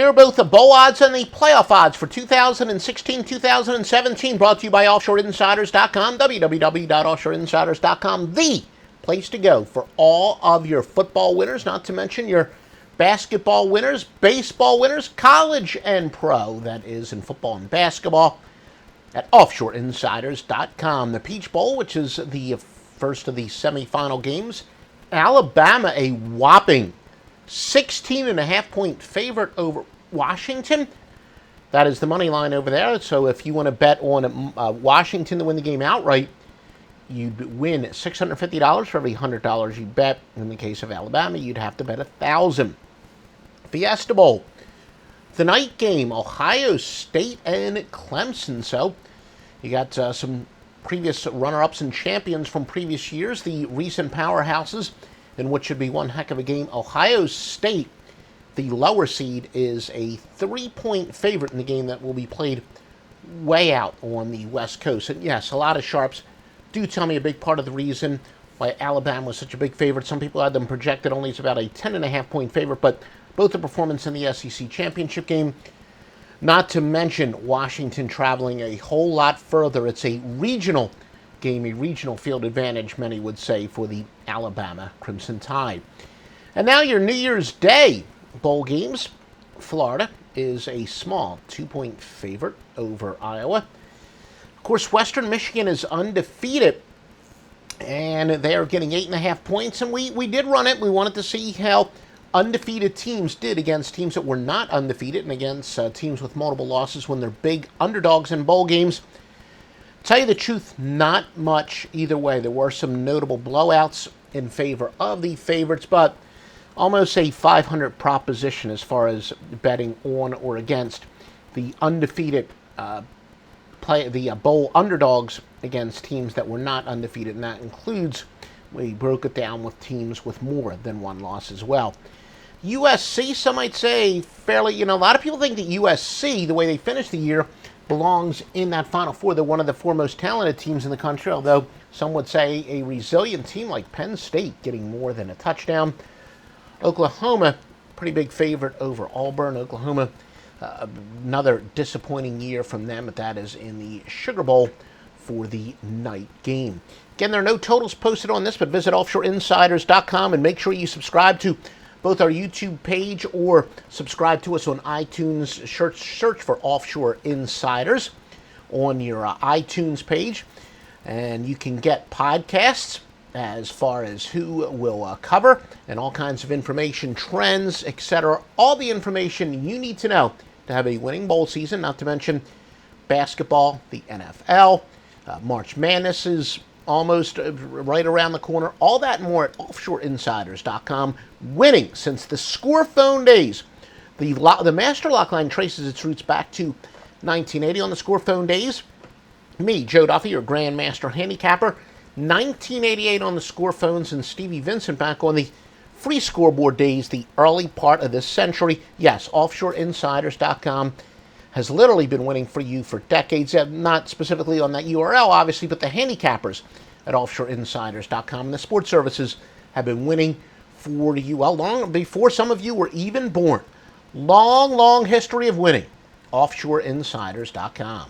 Here are both the bowl odds and the playoff odds for 2016-2017, brought to you by OffshoreInsiders.com, www.offshoreinsiders.com, the place to go for all of your football winners, not to mention your basketball winners, baseball winners, college and pro, that is, in football and basketball, at OffshoreInsiders.com. The Peach Bowl, which is the first of the semifinal games, Alabama, a whopping 16.5-point favorite over Washington. That is the money line over there. So if you want to bet on Washington to win the game outright, you'd win $650 for every $100 you bet. In the case of Alabama, you'd have to bet $1,000. Fiesta Bowl, the night game, Ohio State and Clemson. So you got some previous runner-ups and champions from previous years, the recent powerhouses, in what should be one heck of a game. Ohio State, the lower seed, is a 3-point favorite in the game that will be played way out on the West Coast. And yes, a lot of sharps do tell me a big part of the reason why Alabama was such a big favorite. Some people had them projected only as about a 10.5-point favorite, but both the performance in the SEC championship game, not to mention Washington traveling a whole lot further. It's a regional game, a regional field advantage, many would say, for the Alabama Crimson Tide. And now your New Year's Day bowl games. Florida is a small 2-point favorite over Iowa. Of course, Western Michigan is undefeated, and they are getting 8.5 points. And we did run it. We wanted to see how undefeated teams did against teams that were not undefeated and against teams with multiple losses when they're big underdogs in bowl games. Tell you the truth, not much either way. There were some notable blowouts in favor of the favorites, but almost a 500 proposition as far as betting on or against the undefeated bowl underdogs against teams that were not undefeated, and that includes, we broke it down with teams with more than one loss as well. USC, some might say, fairly, a lot of people think that USC, the way they finished the year, belongs in that Final Four. They're one of the four most talented teams in the country, although some would say a resilient team like Penn State getting more than a touchdown. Oklahoma, pretty big favorite over Auburn. Oklahoma, another disappointing year from them, but that is in the Sugar Bowl for the night game. Again, there are no totals posted on this, but visit OffshoreInsiders.com and make sure you subscribe to both our YouTube page or subscribe to us on iTunes. Search for Offshore Insiders on your iTunes page, and you can get podcasts as far as who will cover and all kinds of information, trends, etc. All the information you need to know to have a winning bowl season, not to mention basketball, the NFL, March Madness is almost right around the corner. All that and more at OffshoreInsiders.com. Winning since the score phone days. The Master Lock line traces its roots back to 1980 on the score phone days. Me, Joe Duffy, your Grandmaster Handicapper. 1988 on the score phones, and Stevie Vincent back on the free scoreboard days, the early part of this century. Yes, OffshoreInsiders.com has literally been winning for you for decades. Not specifically on that URL, obviously, but the handicappers at OffshoreInsiders.com and the sports services have been winning for you, well, long before some of you were even born. Long, long history of winning. OffshoreInsiders.com.